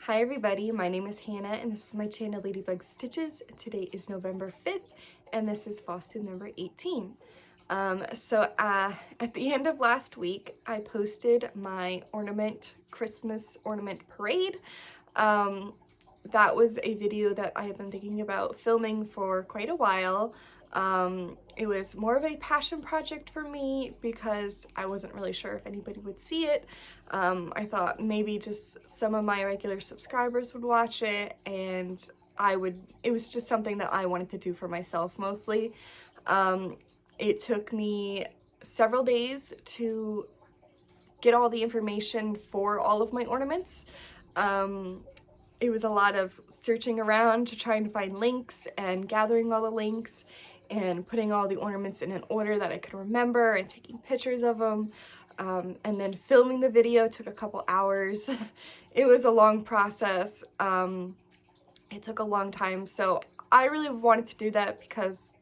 Hi everybody, my name is Hannah and this is my channel Ladybug Stitches. Today is November 5th and this is Flosstube number 18. At the end of last week I posted my Christmas ornament parade. That was a video that I have been thinking about filming for quite a while. It was more of a passion project for me because I wasn't really sure if anybody would see it. I thought maybe just some of my regular subscribers would watch it, and it was just something that I wanted to do for myself mostly. It took me several days to get all the information for all of my ornaments. It was a lot of searching around to try and find links and gathering all the links and putting all the ornaments in an order that I could remember and taking pictures of them. And then filming the video took a couple hours. It was a long process. It took a long time, so I really wanted to do that because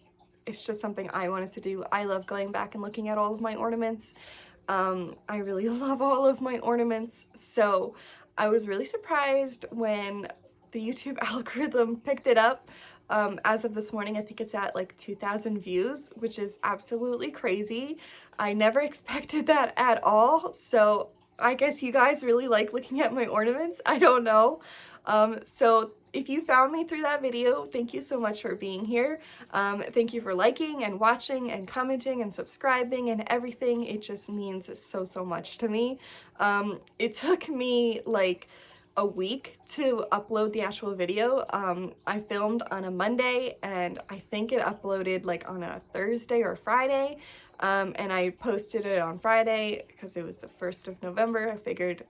it's just something I wanted to do. I love going back and looking at all of my ornaments. I really love all of my ornaments, so I was really surprised when the YouTube algorithm picked it up. As of this morning, I think it's at like 2,000 views, which is absolutely crazy. I never expected that at all, so I guess you guys really like looking at my ornaments. I don't know. So if you found me through that video, thank you so much for being here. Thank you for liking and watching and commenting and subscribing and everything. It just means so much to me. It took me like a week to upload the actual video. I filmed on a Monday and I think it uploaded like on a Thursday or Friday. And I posted it on Friday because it was the 1st of November. I figured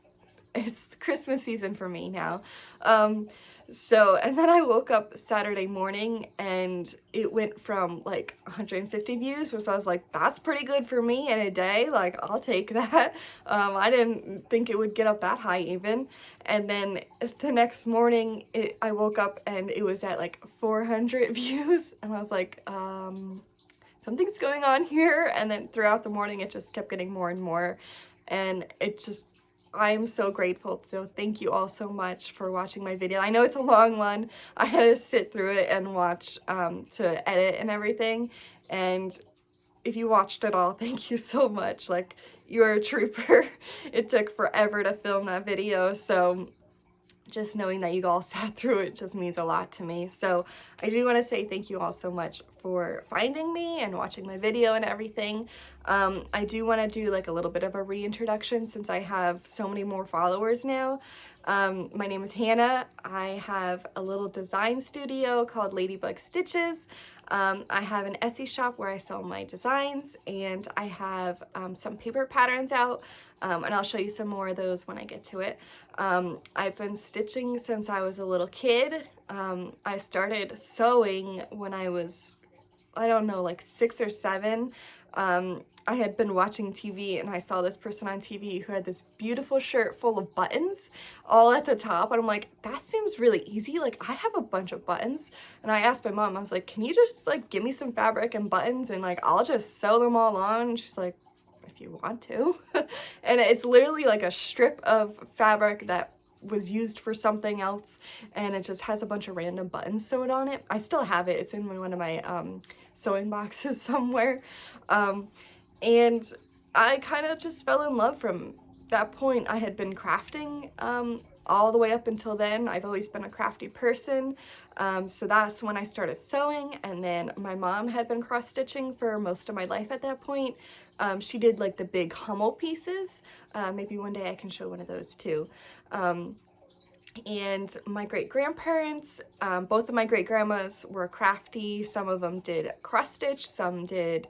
it's Christmas season for me now. And then I woke up Saturday morning and it went from like 150 views, so I was like, that's pretty good for me in a day, like I'll take that. I didn't think it would get up that high even. And then the next morning I woke up and it was at like 400 views and I was like, something's going on here. And then throughout the morning it just kept getting more and more, and I'm so grateful. So thank you all so much for watching my video. I know it's a long one. I had to sit through it and watch to edit and everything. And if you watched it all, thank you so much. Like, you're a trooper. It took forever to film that video. So just knowing that you all sat through it just means a lot to me. So I do want to say thank you all so much for finding me and watching my video and everything. I do want to do like a little bit of a reintroduction since I have so many more followers now. My name is Hannah. I have a little design studio called Ladybug Stitches. I have an Etsy shop where I sell my designs, and I have some paper patterns out, and I'll show you some more of those when I get to it. I've been stitching since I was a little kid. I started sewing when I was, I don't know, like 6 or 7. I had been watching TV and I saw this person on TV who had this beautiful shirt full of buttons all at the top, and I'm like, that seems really easy. Like, I have a bunch of buttons. And I asked my mom, I was like, can you just like give me some fabric and buttons and like I'll just sew them all on? And she's like, if you want to. And it's literally like a strip of fabric that was used for something else, and it just has a bunch of random buttons sewed on it. I still have it. It's in one of my sewing boxes somewhere. And I kind of just fell in love from that point. I had been crafting all the way up until then. I've always been a crafty person. So that's when I started sewing, and then my mom had been cross-stitching for most of my life at that point. She did like the big Hummel pieces. Maybe one day I can show one of those too. And my great-grandparents, both of my great-grandmas were crafty. Some of them did cross-stitch, some did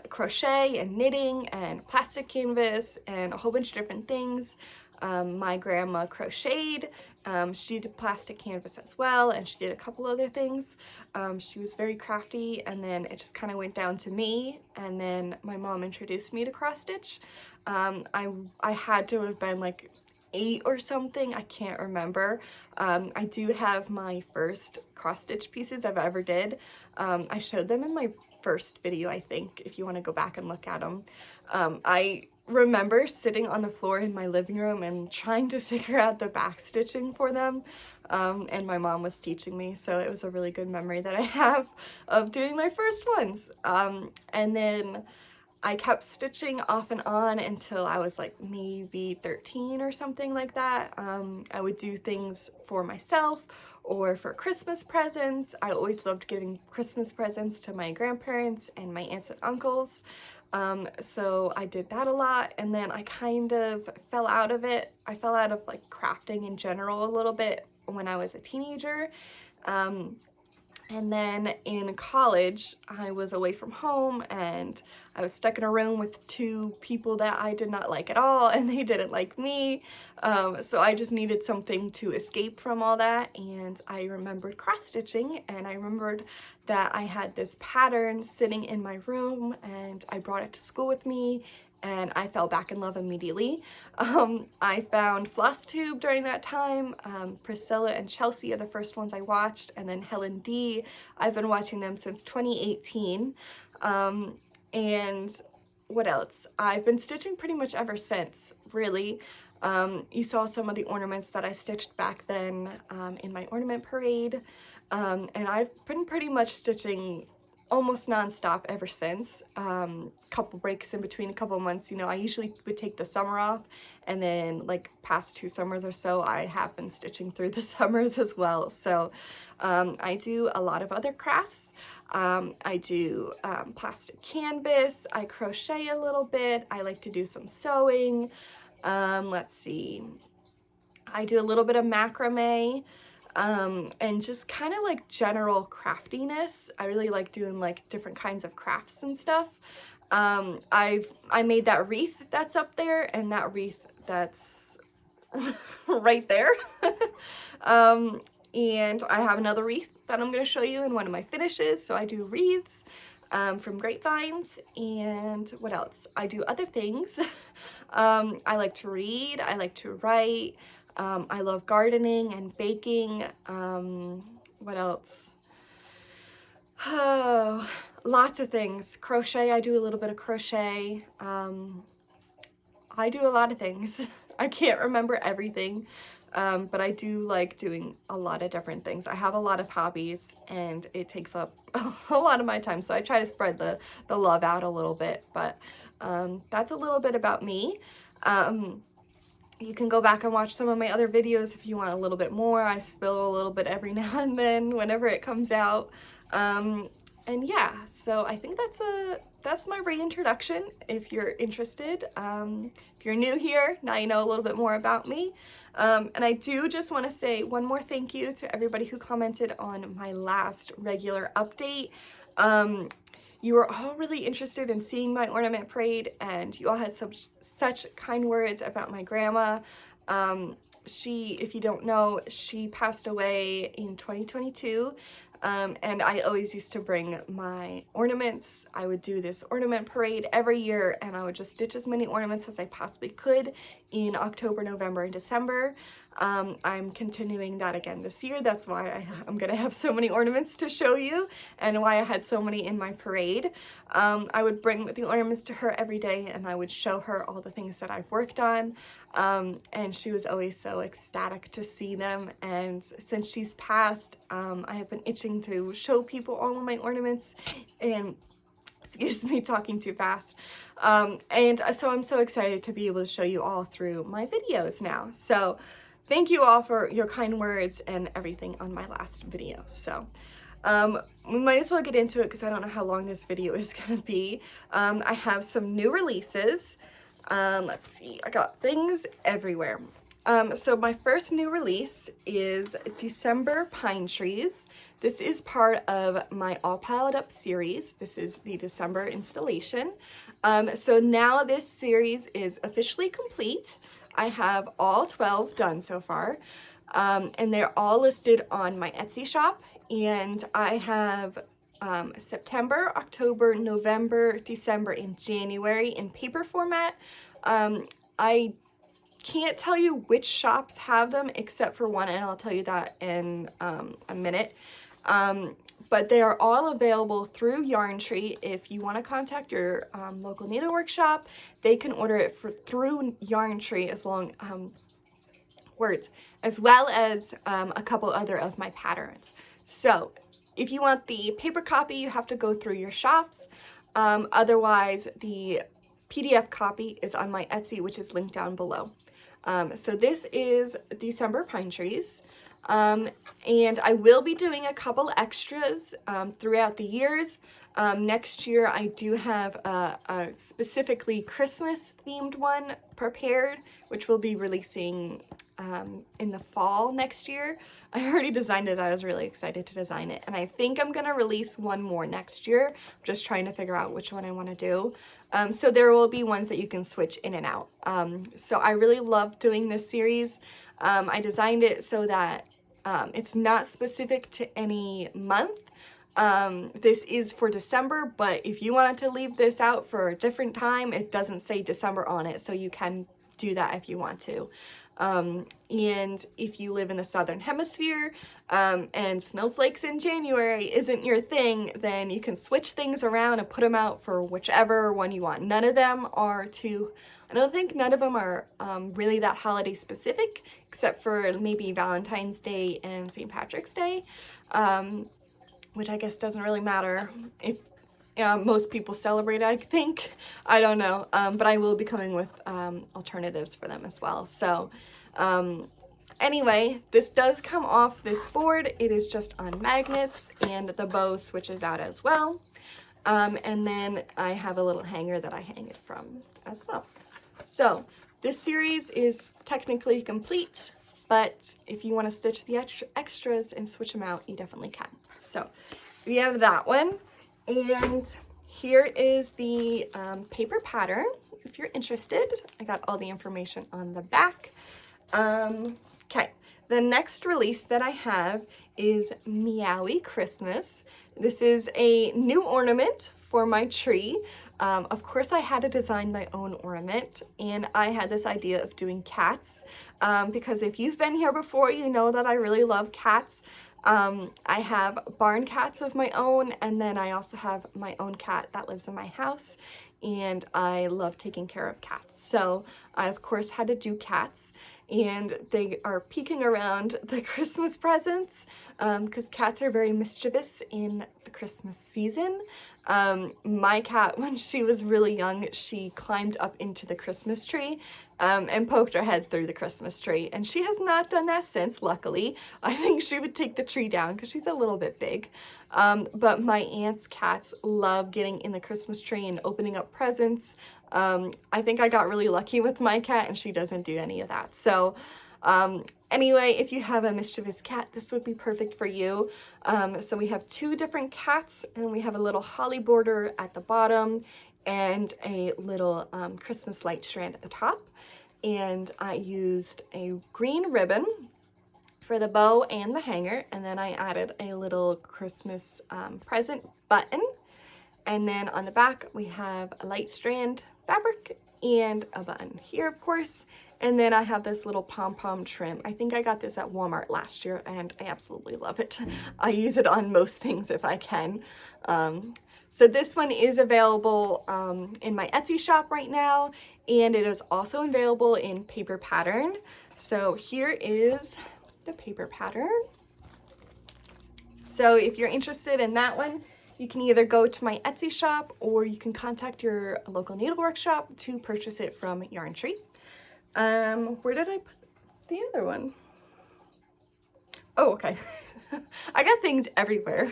crochet and knitting and plastic canvas and a whole bunch of different things. My grandma crocheted, she did plastic canvas as well, and she did a couple other things. She was very crafty, and then it just kind of went down to me, and then my mom introduced me to cross-stitch. I had to have been like 8 or something, I can't remember. I do have my first cross-stitch pieces I've ever did. I showed them in my first video, I think, if you want to go back and look at them. I remember sitting on the floor in my living room and trying to figure out the back stitching for them. And my mom was teaching me, so it was a really good memory that I have of doing my first ones. And then I kept stitching off and on until I was like maybe 13 or something like that. I would do things for myself or for Christmas presents. I always loved giving Christmas presents to my grandparents and my aunts and uncles. So I did that a lot, and then I kind of fell out of it. I fell out of like crafting in general a little bit when I was a teenager. And then in college, I was away from home and I was stuck in a room with two people that I did not like at all, and they didn't like me. So I just needed something to escape from all that, and I remembered cross stitching, and I remembered that I had this pattern sitting in my room, and I brought it to school with me, and I fell back in love immediately. I found Flosstube during that time. Priscilla and Chelsea are the first ones I watched, and then Helen D. I've been watching them since 2018. And what else? I've been stitching pretty much ever since, really. You saw some of the ornaments that I stitched back then in my ornament parade, and I've been pretty much stitching almost non-stop ever since. Couple breaks in between, a couple months, you know. I usually would take the summer off, and then like past 2 summers or so I have been stitching through the summers as well. So I do a lot of other crafts. I do plastic canvas, I crochet a little bit, I like to do some sewing. Let's see, I do a little bit of macrame. And just kind of like general craftiness. I really like doing like different kinds of crafts and stuff. I made that wreath that's up there, and that wreath that's right there. And I have another wreath that I'm going to show you in one of my finishes. So I do wreaths from grapevines, and what else? I do other things. I like to read, I like to write. I love gardening and baking. What else? Oh, lots of things. Crochet, I do a little bit of crochet. I do a lot of things. I can't remember everything, but I do like doing a lot of different things. I have a lot of hobbies, and it takes up a lot of my time, so I try to spread the love out a little bit, but that's a little bit about me. You can go back and watch some of my other videos if you want a little bit more. I spill a little bit every now and then whenever it comes out. And yeah, so I think that's my reintroduction. If you're interested, if you're new here, now you know a little bit more about me. And I do just want to say one more thank you to everybody who commented on my last regular update. You were all really interested in seeing my ornament parade, and you all had such kind words about my grandma. If you don't know, she passed away in 2022, and I always used to bring my ornaments. I would do this ornament parade every year, and I would just stitch as many ornaments as I possibly could in October, November, and December. I'm continuing that again this year. That's why I'm gonna have so many ornaments to show you, and why I had so many in my parade. I would bring the ornaments to her every day, and I would show her all the things that I've worked on, and she was always so ecstatic to see them. And since she's passed, I have been itching to show people all of my ornaments, and excuse me, talking too fast. And so I'm so excited to be able to show you all through my videos now. So thank you all for your kind words and everything on my last video. So we might as well get into it because I don't know how long this video is gonna be. I have some new releases. Let's see, I got things everywhere. So my first new release is December Pine Trees. This is part of my All Piled Up series. This is the December installation. So now this series is officially complete. I have all 12 done so far, and they're all listed on my Etsy shop, and I have September, October, November, December, and January in paper format. I can't tell you which shops have them except for one, and I'll tell you that in a minute. But they are all available through Yarn Tree. If you want to contact your local needlework shop, they can order it through Yarn Tree as well as a couple other of my patterns. So if you want the paper copy, you have to go through your shops. Otherwise, the PDF copy is on my Etsy, which is linked down below. So this is December Pine Trees. And I will be doing a couple extras throughout the years. Next year I do have a specifically Christmas themed one prepared, which will be releasing in the fall next year. I already designed it. I was really excited to design it. And I think I'm gonna release one more next year. I'm just trying to figure out which one I wanna do. So there will be ones that you can switch in and out. So I really love doing this series. I designed it so that it's not specific to any month. This is for December, but if you wanted to leave this out for a different time, it doesn't say December on it, so you can do that if you want to. And if you live in the Southern Hemisphere, and snowflakes in January isn't your thing, then you can switch things around and put them out for whichever one you want. None of them are I don't think none of them are really that holiday specific, except for maybe Valentine's Day and St. Patrick's Day, which I guess doesn't really matter if most people celebrate, I think. I don't know, but I will be coming with alternatives for them as well. So anyway, this does come off this board. It is just on magnets, and the bow switches out as well. And then I have a little hanger that I hang it from as well. So this series is technically complete, but if you want to stitch the extras and switch them out, you definitely can. So we have that one. And here is the paper pattern, if you're interested. I got all the information on the back. Okay, the next release that I have is Meowie Christmas. This is a new ornament for my tree. Of course, I had to design my own ornament, and I had this idea of doing cats, because if you've been here before, you know that I really love cats. I have barn cats of my own, and then I also have my own cat that lives in my house, and I love taking care of cats. So I, of course, had to do cats, and they are peeking around the Christmas presents, because cats are very mischievous in the Christmas season. My cat, when she was really young, she climbed up into the Christmas tree and poked her head through the Christmas tree, and she has not done that since, luckily. I think she would take the tree down because she's a little bit big. But my aunt's cats love getting in the Christmas tree and opening up presents. I think I got really lucky with my cat, and she doesn't do any of that. So anyway, if you have a mischievous cat, this would be perfect for you. So we have two different cats, and we have a little holly border at the bottom and a little Christmas light strand at the top. And I used a green ribbon for the bow and the hanger, and then I added a little Christmas present button. And then on the back, we have a light strand fabric and a button here, of course. And then I have this little pom-pom trim. I think I got this at Walmart last year, and I absolutely love it. I use it on most things if I can. So this one is available in my Etsy shop right now, and it is also available in paper pattern. So here is the paper pattern. So if you're interested in that one, you can either go to my Etsy shop, or you can contact your local needlework shop to purchase it from Yarn Tree. Where did I put the other one? Oh, okay. I got things everywhere.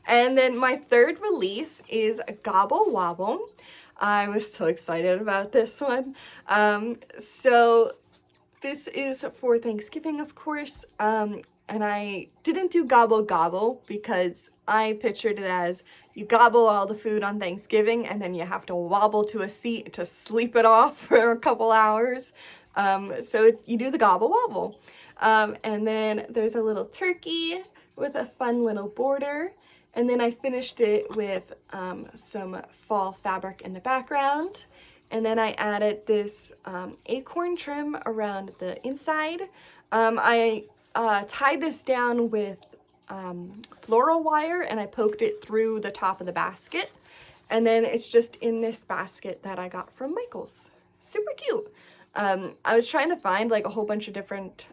And then my third release is Gobble Wobble. I was so excited about this one. So this is for Thanksgiving, of course. And I didn't do Gobble Gobble because I pictured it as you gobble all the food on Thanksgiving and then you have to wobble to a seat to sleep it off for a couple hours. So you do the Gobble Wobble. And then there's a little turkey with a fun little border. And then I finished it with some fall fabric in the background. And then I added this acorn trim around the inside. I tied this down with floral wire and I poked it through the top of the basket. And then it's just in this basket that I got from Michael's. Super cute. I was trying to find like a whole bunch of different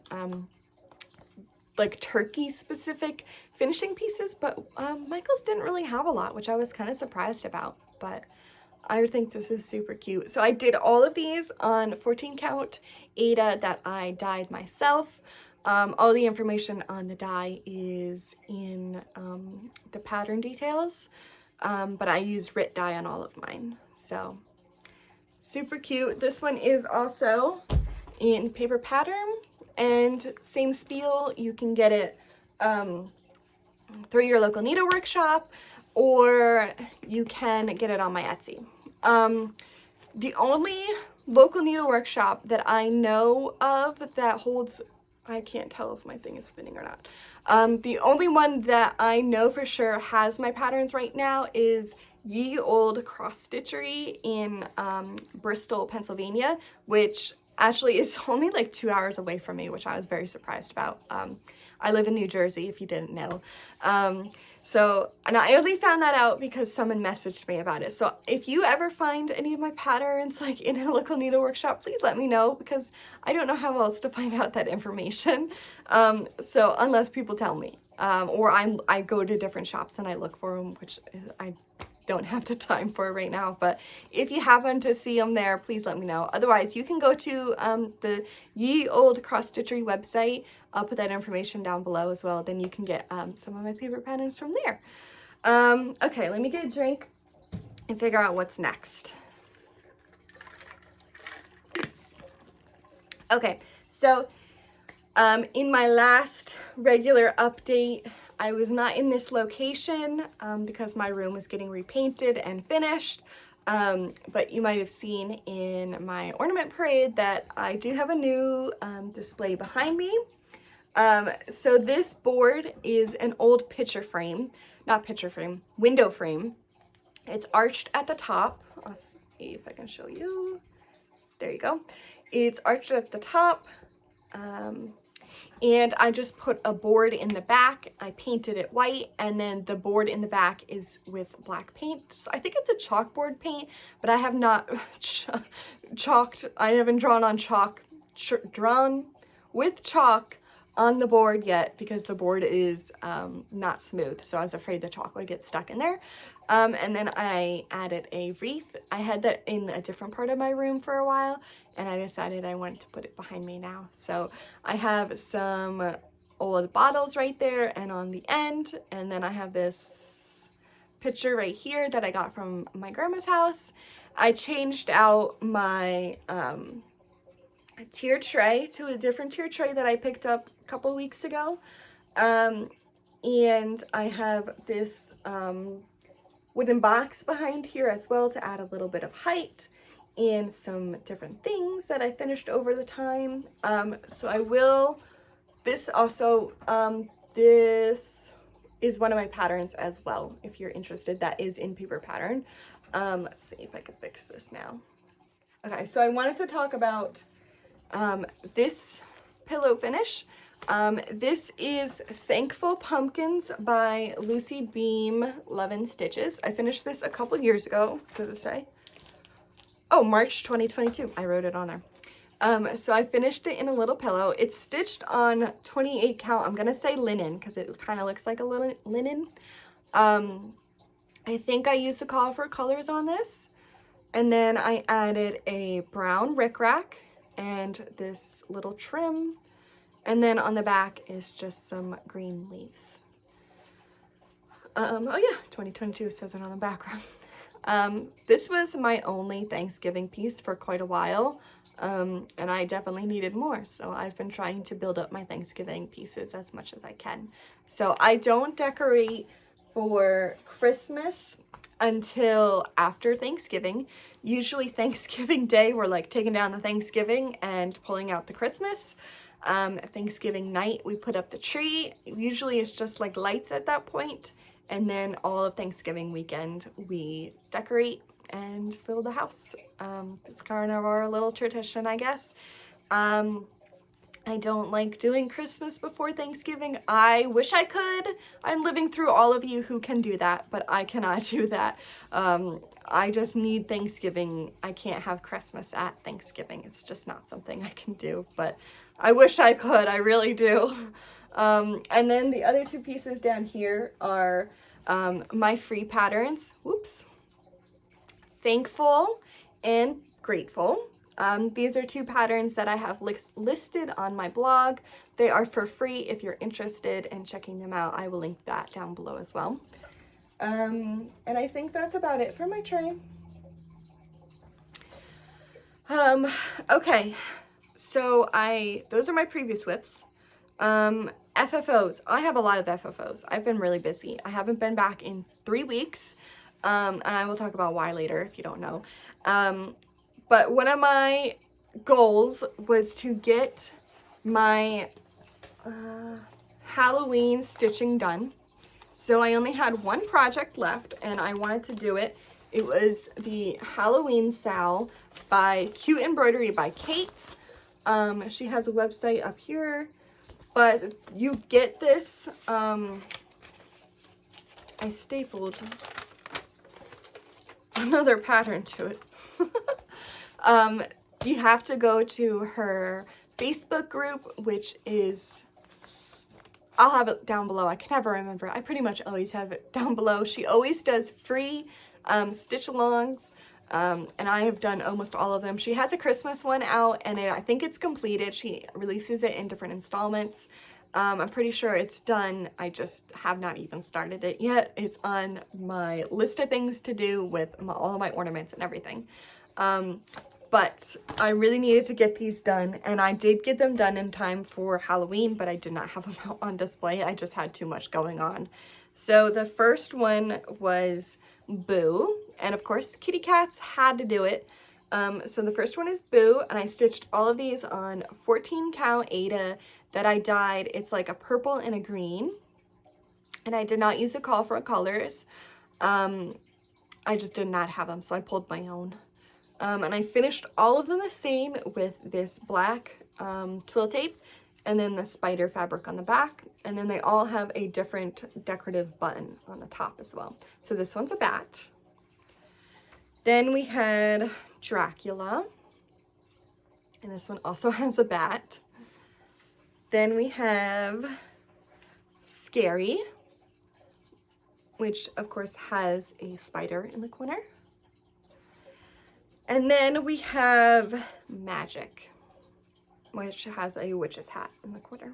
like turkey specific finishing pieces, but Michael's didn't really have a lot, which I was kind of surprised about, but I think this is super cute. So I did all of these on 14 count Aida that I dyed myself. All the information on the dye is in the pattern details, but I used RIT dye on all of mine. So super cute. This one is also in paper pattern and same spiel. You can get it through your local needlework shop, or you can get it on my Etsy. The only local needlework shop that I know of that holds, I can't tell if my thing is spinning or not. The only one that I know for sure has my patterns right now is Ye Old Cross Stitchery in Bristol, Pennsylvania, which actually is only like 2 hours away from me, which I was very surprised about. I live in New Jersey, if you didn't know. And I only found that out because someone messaged me about it. So if you ever find any of my patterns like in a local needlework shop, please let me know, because I don't know how else to find out that information. So unless people tell me, or I go to different shops and I look for them, which I don't have the time for right now, but if you happen to see them there, please let me know. Otherwise, you can go to the Ye Old Cross Stitchery website. I'll put that information down below as well. Then you can get some of my favorite patterns from there. Okay, let me get a drink and figure out what's next. Okay, so in my last regular update, I was not in this location because my room was getting repainted and finished, but you might have seen in my ornament parade that I do have a new display behind me. So this board is an old window frame. It's arched at the top. I'll see if I can show you. There you go. It's arched at the top. And I just put a board in the back. I painted it white, and then the board in the back is with black paint. So I think it's a chalkboard paint, but I have not I haven't drawn with chalk on the board yet, because the board is not smooth, so I was afraid the chalk would get stuck in there. And then I added a wreath. I had that in a different part of my room for a while, and I decided I wanted to put it behind me now. So I have some old bottles right there and on the end, and then I have this picture right here that I got from my grandma's house. I changed out my tier tray to a different tier tray that I picked up a couple weeks ago. And I have this wooden box behind here as well to add a little bit of height, and some different things that I finished over the time. So I will, this is one of my patterns as well, if you're interested. That is in paper pattern. Let's see if I can fix this now. Okay, so I wanted to talk about this pillow finish. This is Thankful Pumpkins by Lucy Beam Love and Stitches. I finished this a couple years ago. What does it say? Oh, March 2022. I wrote it on there. So I finished it in a little pillow. It's stitched on 28 count. I'm gonna say linen because it kind of looks like a linen. I think I used the call for colors on this. And then I added a brown rickrack and this little trim. And then on the back is just some green leaves. Oh yeah, 2022 says it on the background. This was my only Thanksgiving piece for quite a while. And I definitely needed more. So I've been trying to build up my Thanksgiving pieces as much as I can. So I don't decorate for Christmas until after Thanksgiving. Usually Thanksgiving Day, we're like taking down the Thanksgiving and pulling out the Christmas. Thanksgiving night, we put up the tree. Usually it's just like lights at that point. And then all of Thanksgiving weekend, we decorate and fill the house. It's kind of our little tradition, I guess. I don't like doing Christmas before Thanksgiving. I wish I could. I'm living through all of you who can do that, but I cannot do that. I just need Thanksgiving. I can't have Christmas at Thanksgiving. It's just not something I can do, but I wish I could. I really do. And then the other two pieces down here are my free patterns. Whoops. Thankful and Grateful. These are two patterns that I have listed on my blog. They are for free if you're interested in checking them out. I will link that down below as well. And I think that's about it for my tray. Okay, so those are my previous whips. FFOs. I have a lot of FFOs. I've been really busy. I haven't been back in 3 weeks. And I will talk about why later if you don't know. But one of my goals was to get my Halloween stitching done. So I only had one project left and I wanted to do it. It was the Halloween Sal by Cute Embroidery by Kate. She has a website up here, but you get this, I stapled another pattern to it. You have to go to her Facebook group, which is, I'll have it down below. I can never remember. I pretty much always have it down below. She always does free stitch alongs, and I have done almost all of them. She has a Christmas one out, and I think it's completed. She releases it in different installments. I'm pretty sure it's done. I just have not even started it yet. It's on my list of things to do with all of my ornaments and everything. But I really needed to get these done, and I did get them done in time for Halloween, but I did not have them out on display. I just had too much going on. So the first one was Boo, and of course kitty cats had to do it. So the first one is Boo, and I stitched all of these on 14 cal Aida that I dyed. It's like a purple and a green, and I did not use the call for colors. I just did not have them, so I pulled my own. And I finished all of them the same with this black twill tape and then the spider fabric on the back. And then they all have a different decorative button on the top as well. So this one's a bat. Then we had Dracula. And this one also has a bat. Then we have Scary, which of course has a spider in the corner. And then we have Magic, which has a witch's hat in the corner.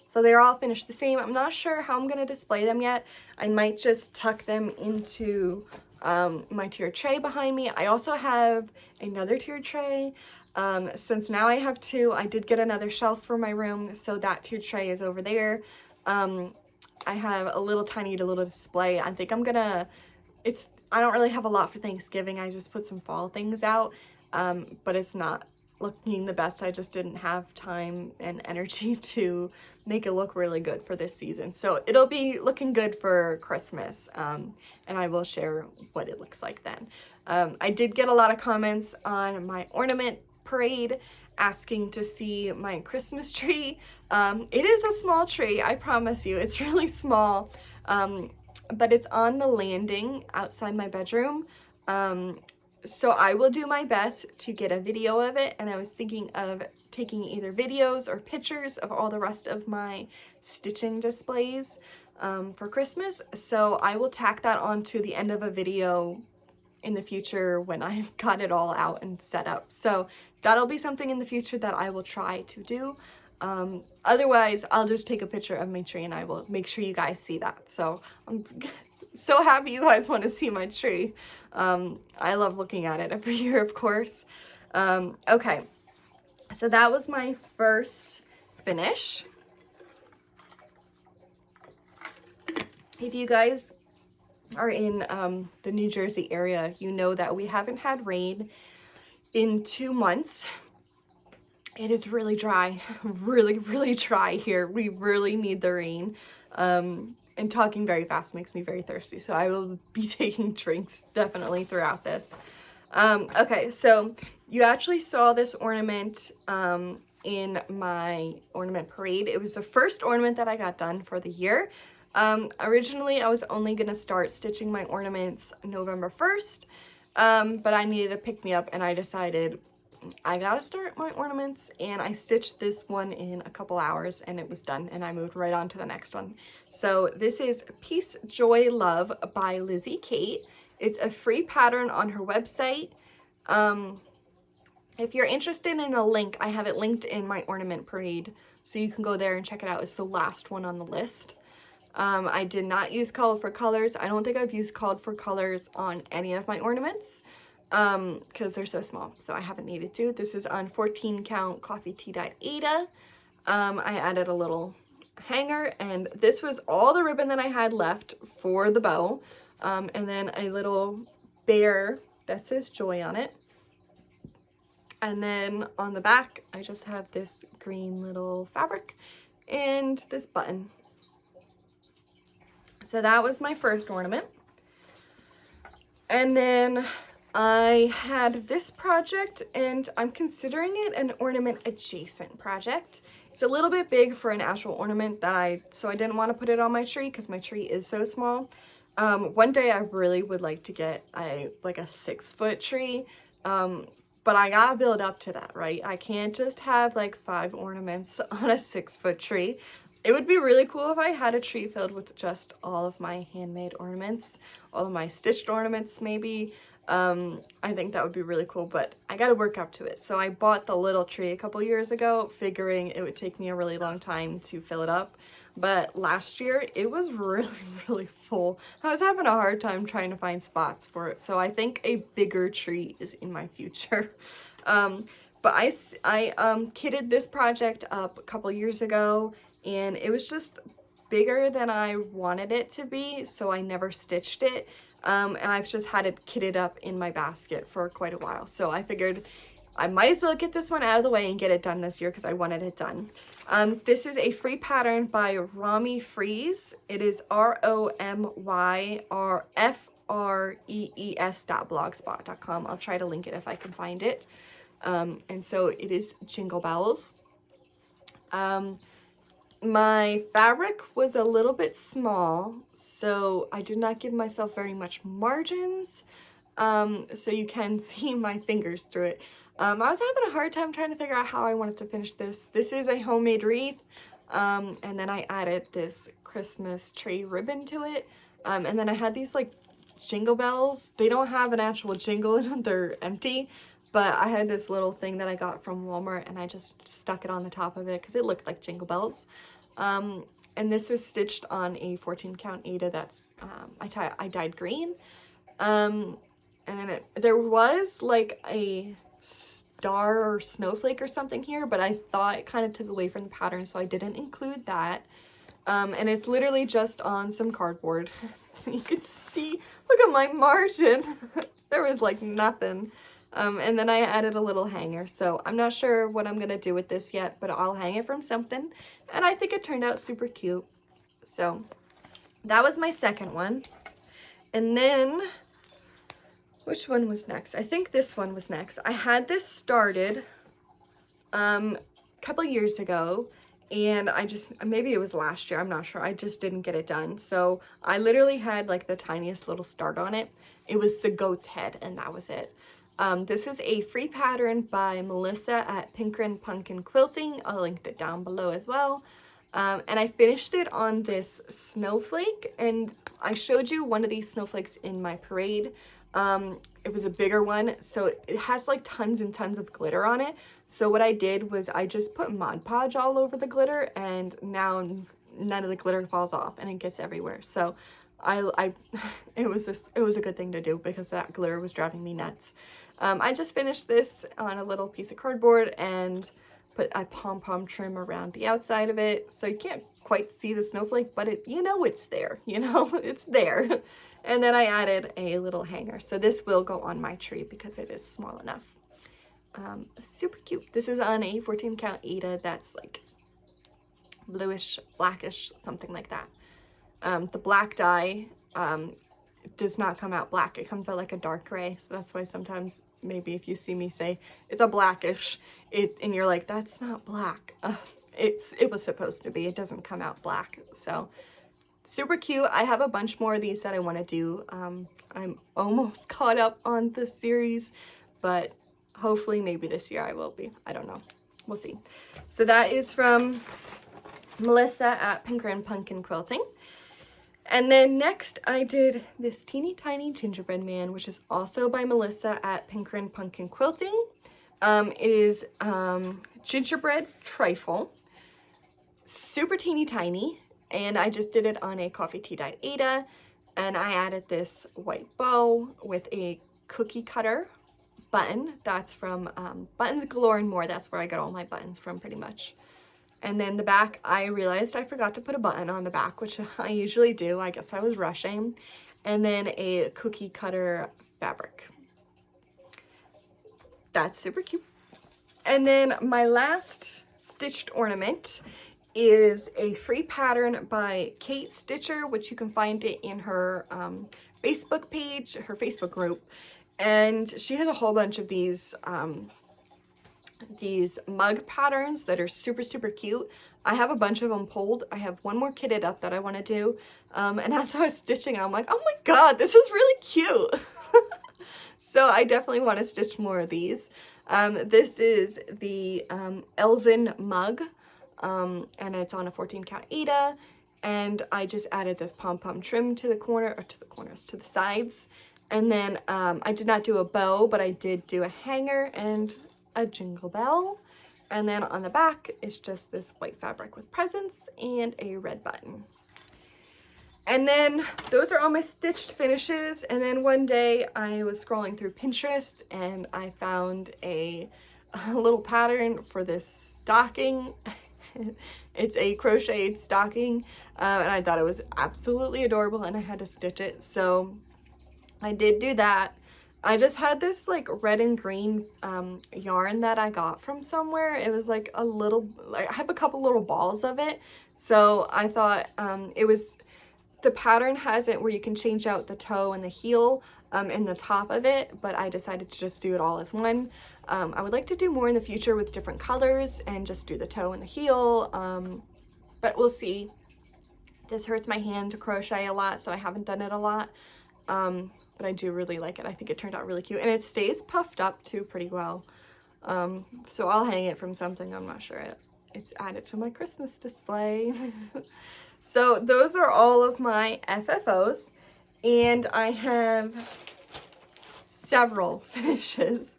So they're all finished the same. I'm not sure how I'm going to display them yet. I might just tuck them into my tiered tray behind me. I also have another tiered tray. Since now I have two, I did get another shelf for my room, so that tiered tray is over there. I have a little tiny little display. I think I'm gonna, I don't really have a lot for Thanksgiving. I just put some fall things out, but it's not looking the best. I just didn't have time and energy to make it look really good for this season. So it'll be looking good for Christmas, and I will share what it looks like then. I did get a lot of comments on my ornament parade asking to see my Christmas tree. It is a small tree, I promise you. It's really small. But it's on the landing outside my bedroom. So I will do my best to get a video of it, and I was thinking of taking either videos or pictures of all the rest of my stitching displays for Christmas. So I will tack that onto the end of a video in the future when I've got it all out and set up. So that'll be something in the future that I will try to do. Otherwise, I'll just take a picture of my tree and I will make sure you guys see that. So I'm so happy you guys want to see my tree. I love looking at it every year, of course. Okay, so that was my first finish. If you guys are in the New Jersey area, you know that we haven't had rain in 2 months. It is really dry, really dry here. We really need the rain. And talking very fast makes me very thirsty, so I will be taking drinks definitely throughout this. Okay, so you actually saw this ornament in my ornament parade. It was the first ornament that I got done for the year. Originally, I was only going to start stitching my ornaments November 1st, but I needed to pick me up, and I decided I gotta start my ornaments, and I stitched this one in a couple hours and it was done, and I moved right on to the next one. So this is Peace, Joy, Love by Lizzie Kate. It's a free pattern on her website. If you're interested in a link, I have it linked in my ornament parade, so you can go there and check it out. It's the last one on the list. I did not use Call for Colors. I don't think I've used Call for Colors on any of my ornaments because they're so small, so I haven't needed to. This is on 14 count coffee tea dyed Ada. I added a little hanger, and this was all the ribbon that I had left for the bow, and then a little bear that says Joy on it. And then on the back, I just have this green little fabric and this button. So that was my first ornament. And then I had this project, and I'm considering it an ornament adjacent project. It's a little bit big for an actual ornament so I didn't want to put it on my tree because my tree is so small. One day I really would like to get like a 6-foot tree, but I gotta build up to that, right? I can't just have like 5 ornaments on a 6-foot tree. It would be really cool if I had a tree filled with just all of my handmade ornaments, all of my stitched ornaments maybe. I think that would be really cool, but I gotta work up to it. So I bought the little tree a couple years ago, figuring it would take me a really long time to fill it up. But last year, it was really full. I was having a hard time trying to find spots for it. So I think a bigger tree is in my future. But I kitted this project up a couple years ago, and it was just bigger than I wanted it to be, so I never stitched it. And I've just had it kitted up in my basket for quite a while. So I figured I might as well get this one out of the way and get it done this year because I wanted it done. This is a free pattern by Romy Freeze. It is ROMYRFREES.blogspot.com. I'll try to link it if I can find it. And so it is Jingle Bells. My fabric was a little bit small, so I did not give myself very much margins, so you can see my fingers through it. I was having a hard time trying to figure out how I wanted to finish this. This is a homemade wreath, and then I added this Christmas tree ribbon to it, and then I had these like jingle bells. They don't have an actual jingle in them, they're empty. But I had this little thing that I got from Walmart, and I just stuck it on the top of it because it looked like jingle bells. And this is stitched on a 14 count Ada that's, I dyed green. And then there was like a star or snowflake or something here, but I thought it kind of took away from the pattern, so I didn't include that. And it's literally just on some cardboard. You can see, look at my margin. There was like nothing. And then I added a little hanger, so I'm not sure what I'm gonna do with this yet, but I'll hang it from something, and I think it turned out super cute. So that was my second one. And then which one was next? I think this one was next. I had this started a couple years ago, and maybe it was last year, I'm not sure, I just didn't get it done. So I literally had like the tiniest little start on it. It was the goat's head, and that was it. This is a free pattern by Melissa at Pinkrin Pumpkin Quilting. I'll link it down below as well. And I finished it on this snowflake, and I showed you one of these snowflakes in my parade. It was a bigger one, so it has like tons and tons of glitter on it. So what I did was I just put Mod Podge all over the glitter, and now none of the glitter falls off and it gets everywhere. So it was a good thing to do because that glitter was driving me nuts. I just finished this on a little piece of cardboard and put a pom-pom trim around the outside of it, so you can't quite see the snowflake, but it's there, it's there. And then I added a little hanger, so this will go on my tree because it is small enough. Super cute. This is on a 14 count Ada that's like bluish, blackish, something like that. The black dye does not come out black. It comes out like a dark gray, so that's why sometimes maybe if you see me say it's a blackish, and you're like, that's not black. It was supposed to be. It doesn't come out black. So super cute. I have a bunch more of these that I want to do. I'm almost caught up on this series, but hopefully maybe this year I will be. I don't know. We'll see. So that is from Melissa at Pinker and Pumpkin Quilting. And then next I did this teeny tiny gingerbread man, which is also by Melissa at Pinker and Pumpkin Quilting. It is gingerbread trifle, super teeny tiny, and I just did it on a coffee tea dyed Aida, and I added this white bow with a cookie cutter button. That's from Buttons Galore and More. That's where I got all my buttons from pretty much. And then the back, I realized I forgot to put a button on the back, which I usually do. I guess I was rushing. And then a cookie cutter fabric. That's super cute. And then my last stitched ornament is a free pattern by Kate Stitcher, which you can find it in her Facebook page, her Facebook group. And she has a whole bunch of these mug patterns that are super, super cute. I have a bunch of them pulled. I have one more kitted up that I want to do. And as I was stitching, I'm like, oh my God, this is really cute. So I definitely want to stitch more of these. This is the Elven mug, and it's on a 14 count Aida. And I just added this pom-pom trim to the corner, or to the corners, to the sides. And then I did not do a bow, but I did do a hanger and a jingle bell. And then on the back is just this white fabric with presents and a red button. And then those are all my stitched finishes. And then one day I was scrolling through Pinterest and I found a little pattern for this stocking. It's a crocheted stocking, and I thought it was absolutely adorable and I had to stitch it. So I did do that. I just had this like red and green yarn that I got from somewhere. It was like a little, like I have a couple little balls of it. So I thought it was, the pattern has it where you can change out the toe and the heel and the top of it, but I decided to just do it all as one. I would like to do more in the future with different colors and just do the toe and the heel, but we'll see. This hurts my hand to crochet a lot, so I haven't done it a lot. But I do really like it. I think it turned out really cute. And it stays puffed up too pretty well. So I'll hang it from something. I'm not sure. It's added to my Christmas display. So those are all of my FFOs. And I have several finishes.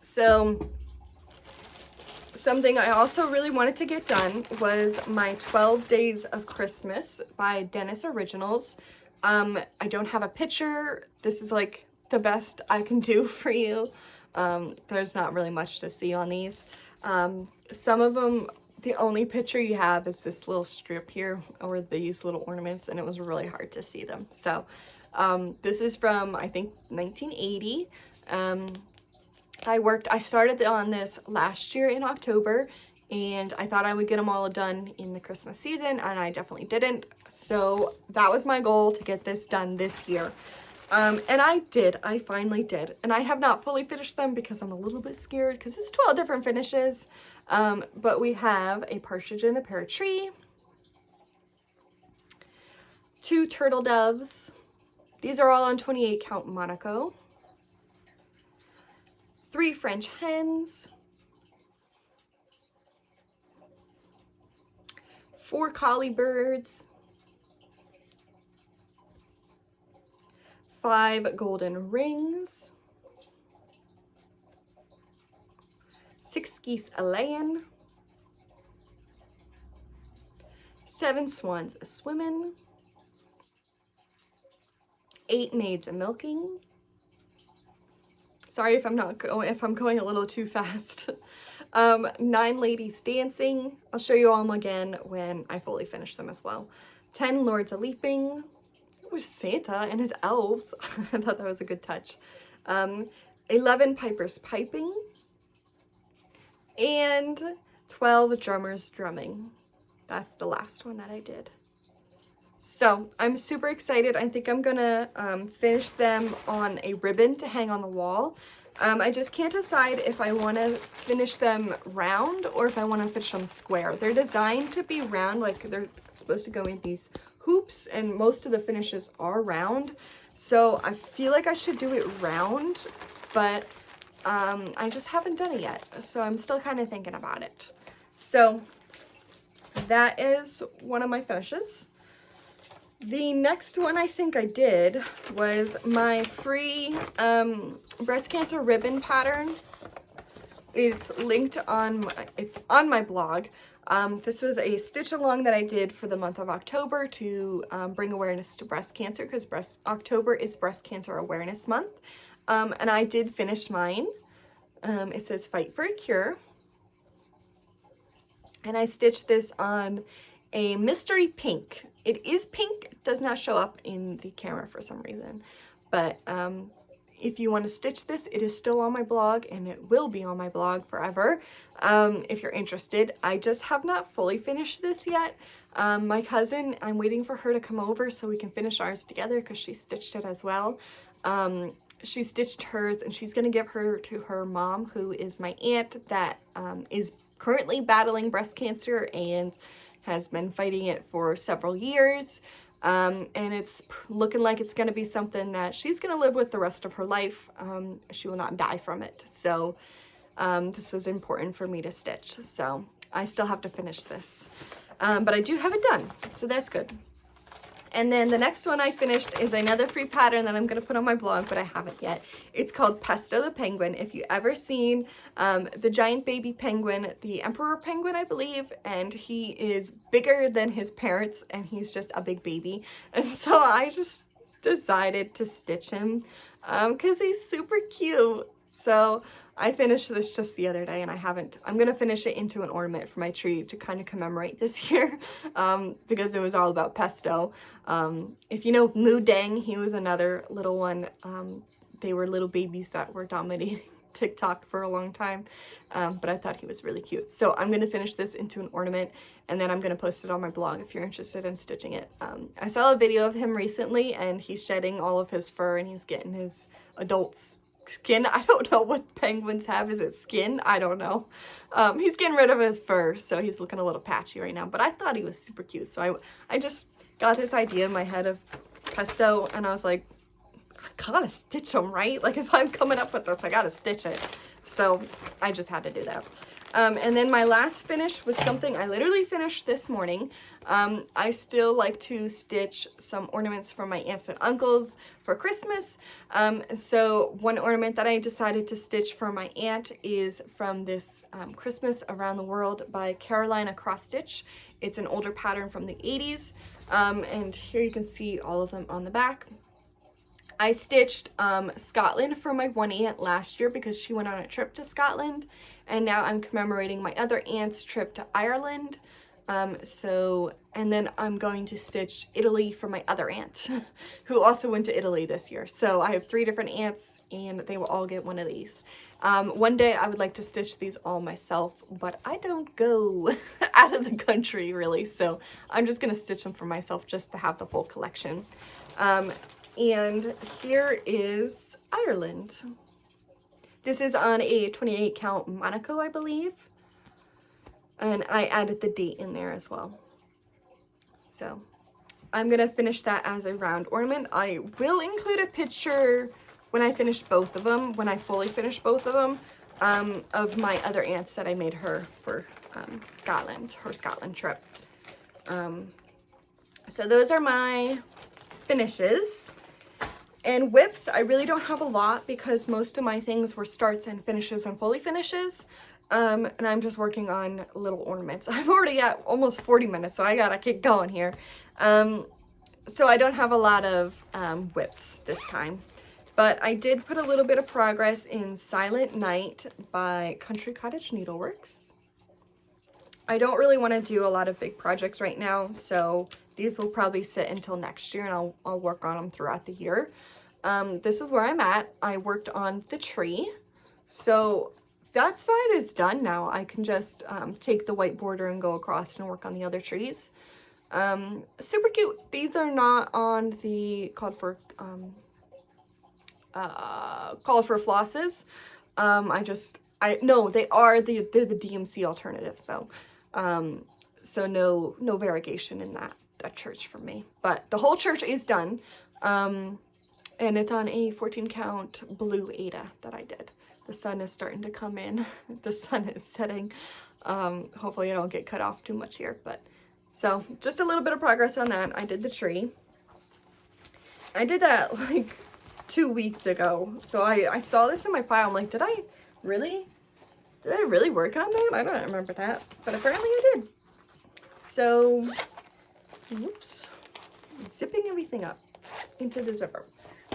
So something I also really wanted to get done was my 12 Days of Christmas by Dennis Originals. I don't have a picture. This is like the best I can do for you. There's not really much to see on these. Some of them, the only picture you have is this little strip here, or these little ornaments, and it was really hard to see them. So this is from, I think, 1980. I started on this last year in October, and I thought I would get them all done in the Christmas season, and I definitely didn't. So that was my goal, to get this done this year. And I did. I finally did. And I have not fully finished them because I'm a little bit scared because it's 12 different finishes. But we have a partridge in a pear tree, 2 turtle doves. These are all on 28 count Monaco. 3 French hens, 4 collie birds, 5 golden rings, 6 geese a-laying, 7 swans a-swimming, 8 maids a-milking. Sorry if I'm going a little too fast. 9 ladies dancing. I'll show you all again when I fully finish them as well. 10 lords a-leaping. It was Santa and his elves. I thought that was a good touch. 11 pipers piping. And 12 drummers drumming. That's the last one that I did. So I'm super excited. I think I'm gonna finish them on a ribbon to hang on the wall. I just can't decide if I want to finish them round or if I want to finish them square. They're designed to be round, like they're supposed to go in these hoops, and most of the finishes are round. So I feel like I should do it round, but I just haven't done it yet. So I'm still kind of thinking about it. So that is one of my finishes. The next one I think I did was my free breast cancer ribbon pattern. It's linked on it's on my blog. This was a stitch along that I did for the month of October to bring awareness to breast cancer, because October is Breast Cancer Awareness Month. And I did finish mine. It says "Fight for a Cure." And I stitched this on a mystery pink. It is pink, it does not show up in the camera for some reason. But if you want to stitch this, it is still on my blog, and it will be on my blog forever if you're interested. I just have not fully finished this yet. My cousin, I'm waiting for her to come over so we can finish ours together, because she stitched it as well. She stitched hers, and she's going to give her to her mom, who is my aunt that is currently battling breast cancer and has been fighting it for several years. And it's looking like it's going to be something that she's going to live with the rest of her life. She will not die from it. So this was important for me to stitch. So I still have to finish this. But I do have it done. So that's good. And then the next one I finished is another free pattern that I'm going to put on my blog, but I haven't yet. It's called Pesto the Penguin. If you ever seen the giant baby penguin, the emperor penguin, I believe, and he is bigger than his parents, and he's just a big baby. And so I just decided to stitch him because he's super cute. So I finished this just the other day, and I'm going to finish it into an ornament for my tree to kind of commemorate this year, because it was all about pesto. If you know Moo Dang, he was another little one. They were little babies that were dominating TikTok for a long time, but I thought he was really cute. So I'm going to finish this into an ornament, and then I'm going to post it on my blog if you're interested in stitching it. I saw a video of him recently, and he's shedding all of his fur, and he's getting his adult skin. I don't know what penguins have. Is it skin? I don't know. He's getting rid of his fur, so he's looking a little patchy right now, but I thought he was super cute. So I just got this idea in my head of pesto, and I was like, I gotta stitch him, right? Like, if I'm coming up with this, I gotta stitch it. So I just had to do that. And then my last finish was something I literally finished this morning. I still like to stitch some ornaments for my aunts and uncles for Christmas. So one ornament that I decided to stitch for my aunt is from this Christmas Around the World by Carolina Cross Stitch. It's an older pattern from the 80s. And here you can see all of them on the back. I stitched Scotland for my one aunt last year because she went on a trip to Scotland, and now I'm commemorating my other aunt's trip to Ireland. And then I'm going to stitch Italy for my other aunt who also went to Italy this year. So I have 3 different aunts, and they will all get one of these. One day I would like to stitch these all myself, but I don't go out of the country really, so I'm just gonna stitch them for myself just to have the full collection. And here is Ireland. This is on a 28 count Monaco, I believe. And I added the date in there as well. So I'm gonna finish that as a round ornament. I will include a picture when I finish both of them, when I fully finish both of them, of my other aunts that I made her for Scotland, her Scotland trip. So those are my finishes. And whips, I really don't have a lot because most of my things were starts and finishes and fully finishes. And I'm just working on little ornaments. I'm already at almost 40 minutes, so I gotta keep going here. So I don't have a lot of whips this time. But I did put a little bit of progress in Silent Night by Country Cottage Needleworks. I don't really want to do a lot of big projects right now, so these will probably sit until next year, and I'll work on them throughout the year. This is where I'm at. I worked on the tree, so that side is done now. I can just take the white border and go across and work on the other trees. Super cute. These are not on the called for flosses. No, they're the DMC alternatives though. So no variegation in that church for me. But the whole church is done. And it's on a 14 count blue Ada that I did. The sun is starting to come in. The sun is setting. Hopefully I don't get cut off too much here, but so just a little bit of progress on that. I did the tree. I did that like 2 weeks ago. So I saw this in my file. I'm like, did I really work on that? I don't remember that, but apparently I did. So, whoops, zipping everything up into the zipper.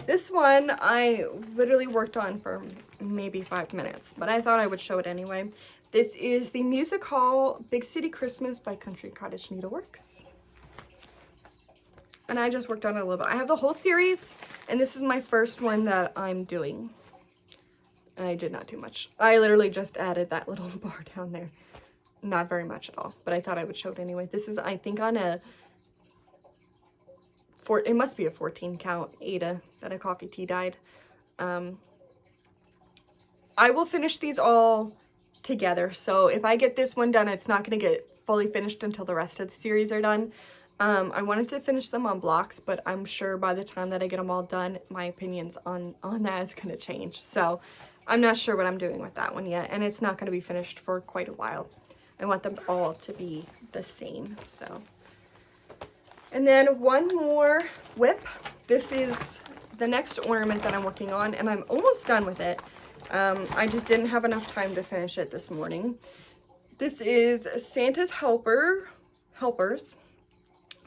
This one I literally worked on for maybe 5 minutes, but I thought I would show it anyway. This is the Music Hall Big City Christmas by Country Cottage Needleworks. And I just worked on it a little bit. I have the whole series, and this is my first one that I'm doing. I did not do much. I literally just added that little bar down there. Not very much at all, but I thought I would show it anyway. This is, I think, on it must be a 14 count Ada that a coffee tea dyed. I will finish these all together. So if I get this one done, it's not going to get fully finished until the rest of the series are done. I wanted to finish them on blocks, but I'm sure by the time that I get them all done, my opinions on that is going to change. So I'm not sure what I'm doing with that one yet, and it's not going to be finished for quite a while. I want them all to be the same, so. And then one more whip. This is the next ornament that I'm working on, and I'm almost done with it. I just didn't have enough time to finish it this morning. This is Santa's Helpers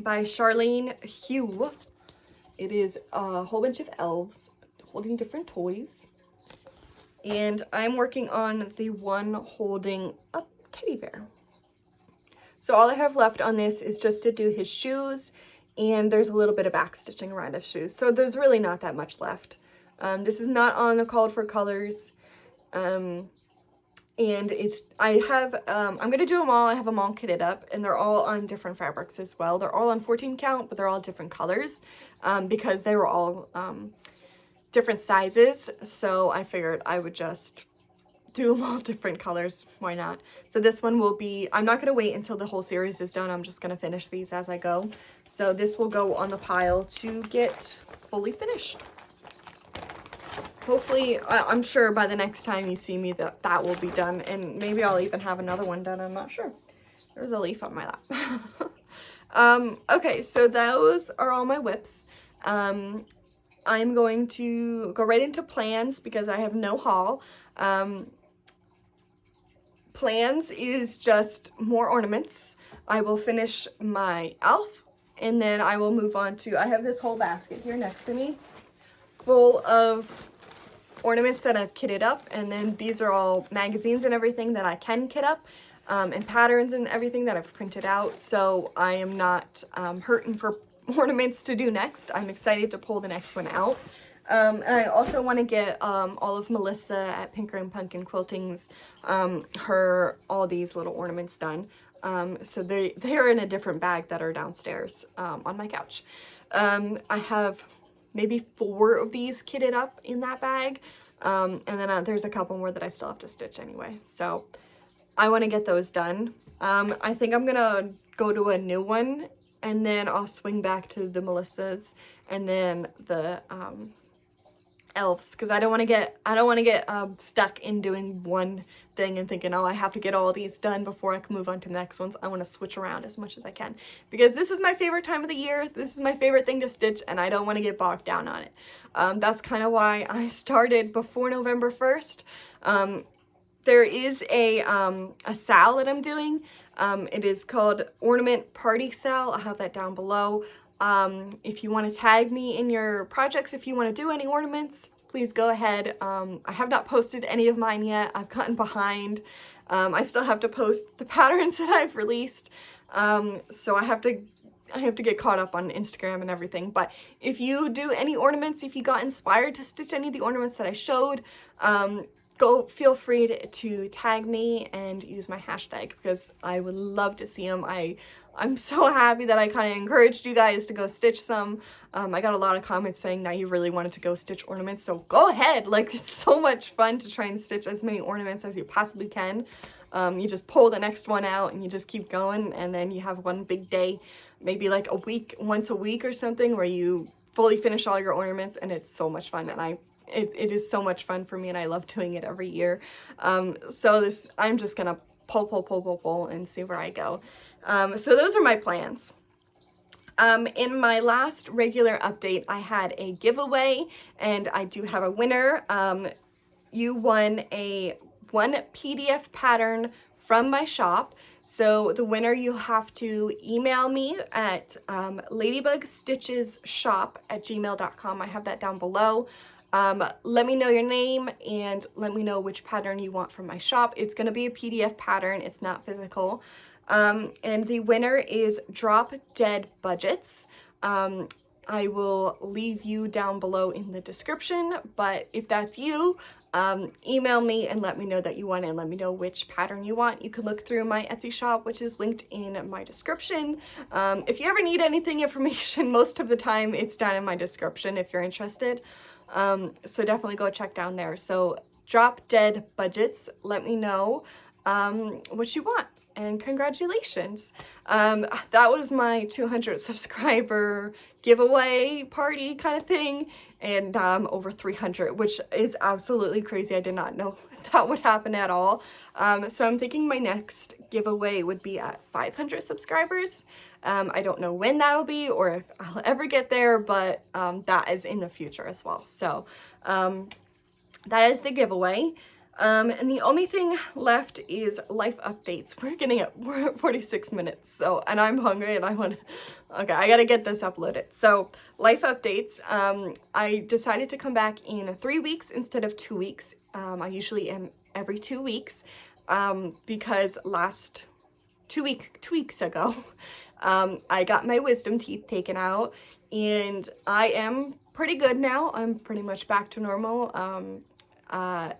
by Charlene Hugh. It is a whole bunch of elves holding different toys. And I'm working on the one holding a teddy bear. So all I have left on this is just to do his shoes, and there's a little bit of back stitching around his shoes. So there's really not that much left. This is not on the called for colors. And I'm going to do them all. I have them all kitted up, and they're all on different fabrics as well. They're all on 14 count, but they're all different colors, because they were all, different sizes. So I figured I would just do them all different colors. Why not? So this one will be, I'm not going to wait until the whole series is done. I'm just going to finish these as I go. So this will go on the pile to get fully finished. Hopefully, I'm sure by the next time you see me that will be done, and maybe I'll even have another one done. I'm not sure. There's a leaf on my lap. Okay, so those are all my whips. I'm going to go right into plans because I have no haul. Plans is just more ornaments. I will finish my elf, and then I will move on to, I have this whole basket here next to me full of ornaments that I've kitted up, and then these are all magazines and everything that I can kit up, and patterns and everything that I've printed out. So I am not hurting for ornaments to do next. I'm excited to pull the next one out. And I also want to get all of Melissa at Pinker and Pumpkin Quilting's all these little ornaments done. So they are in a different bag that are downstairs on my couch. I have maybe 4 of these kitted up in that bag, and then there's a couple more that I still have to stitch anyway. So I want to get those done. I think I'm gonna go to a new one, and then I'll swing back to the Melissas and then the elves, because I don't want to get stuck in doing one thing and thinking, oh, I have to get all these done before I can move on to the next ones. I want to switch around as much as I can, because this is my favorite time of the year. This is my favorite thing to stitch, and I don't want to get bogged down on it. That's kind of why I started before November 1st. There is a sale that I'm doing. It is called Ornament Party Sale. I'll have that down below. If you want to tag me in your projects, if you want to do any ornaments, please go ahead. I have not posted any of mine yet. I've gotten behind. I still have to post the patterns that I've released. So I have to get caught up on Instagram and everything. But if you do any ornaments, if you got inspired to stitch any of the ornaments that I showed, feel free to tag me and use my hashtag, because I would love to see them. I'm so happy that I kind of encouraged you guys to go stitch some. I got a lot of comments saying now you really wanted to go stitch ornaments, so go ahead. Like, it's so much fun to try and stitch as many ornaments as you possibly can. You just pull the next one out and you just keep going, and then you have one big day, maybe like once a week or something, where you fully finish all your ornaments, and it's so much fun. And it is so much fun for me, and I love doing it every year. So I'm just gonna pull and see where I go. So those are my plans. In my last regular update, I had a giveaway, and I do have a winner. You won one PDF pattern from my shop. So the winner, you have to email me at ladybugstitchesshop@gmail.com. I have that down below. Let me know your name and let me know which pattern you want from my shop. It's going to be a PDF pattern. It's not physical. And the winner is Drop Dead Budgets. I will leave you down below in the description, but if that's you, email me and let me know that you want it, and let me know which pattern you want. You can look through my Etsy shop, which is linked in my description. If you ever need anything information, most of the time it's down in my description if you're interested. So definitely go check down there. So Drop Dead Budgets, let me know what you want. And congratulations. That was my 200 subscriber giveaway party kind of thing, and over 300, which is absolutely crazy. I did not know that would happen at all. So I'm thinking my next giveaway would be at 500 subscribers. I don't know when that'll be or if I'll ever get there, but that is in the future as well. So that is the giveaway. And the only thing left is life updates. We're at 46 minutes, so, and I'm hungry and I gotta get this uploaded. So life updates, I decided to come back in 3 weeks instead of 2 weeks. I usually am every 2 weeks, because two weeks ago, I got my wisdom teeth taken out, and I am pretty good now. I'm pretty much back to normal.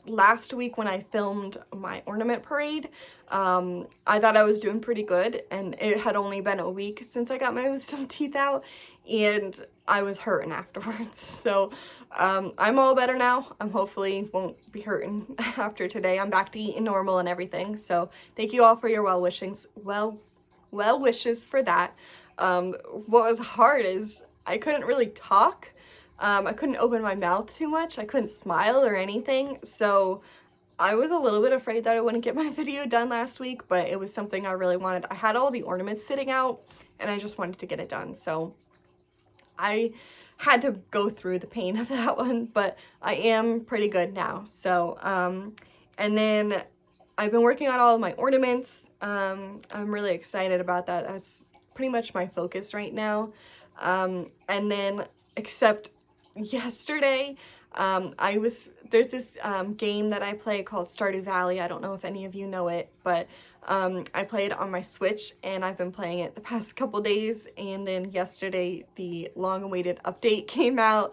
Last week when I filmed my ornament parade, I thought I was doing pretty good, and it had only been a week since I got my wisdom teeth out, and I was hurting afterwards. So I'm all better now. I'm hopefully won't be hurting after today. I'm back to eating normal and everything. So thank you all for your well wishes for that. What was hard is I couldn't really talk. I couldn't open my mouth too much. I couldn't smile or anything. So I was a little bit afraid that I wouldn't get my video done last week, but it was something I really wanted. I had all the ornaments sitting out and I just wanted to get it done. So I had to go through the pain of that one, but I am pretty good now. So, and then I've been working on all of my ornaments. I'm really excited about that. That's pretty much my focus right now. And then, except yesterday, there's this game that I play called Stardew Valley. I don't know if any of you know it, but I play it on my Switch, and I've been playing it the past couple days, and then yesterday the long-awaited update came out,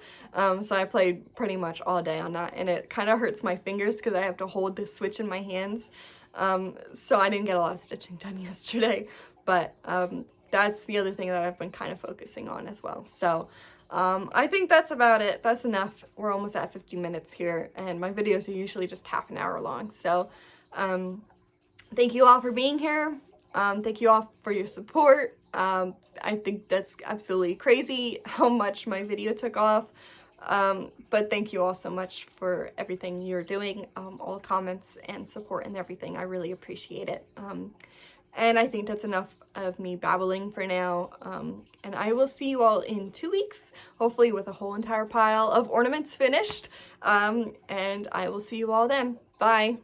so I played pretty much all day on that, and it kind of hurts my fingers because I have to hold the Switch in my hands, so I didn't get a lot of stitching done yesterday, but that's the other thing that I've been kind of focusing on as well. So I think that's about it. That's enough. We're almost at 50 minutes here, and my videos are usually just half an hour long. So thank you all for being here. Thank you all for your support. I think that's absolutely crazy how much my video took off. But thank you all so much for everything you're doing, all the comments and support and everything. I really appreciate it. And I think that's enough of me babbling for now. And I will see you all in 2 weeks, hopefully with a whole entire pile of ornaments finished. And I will see you all then. Bye.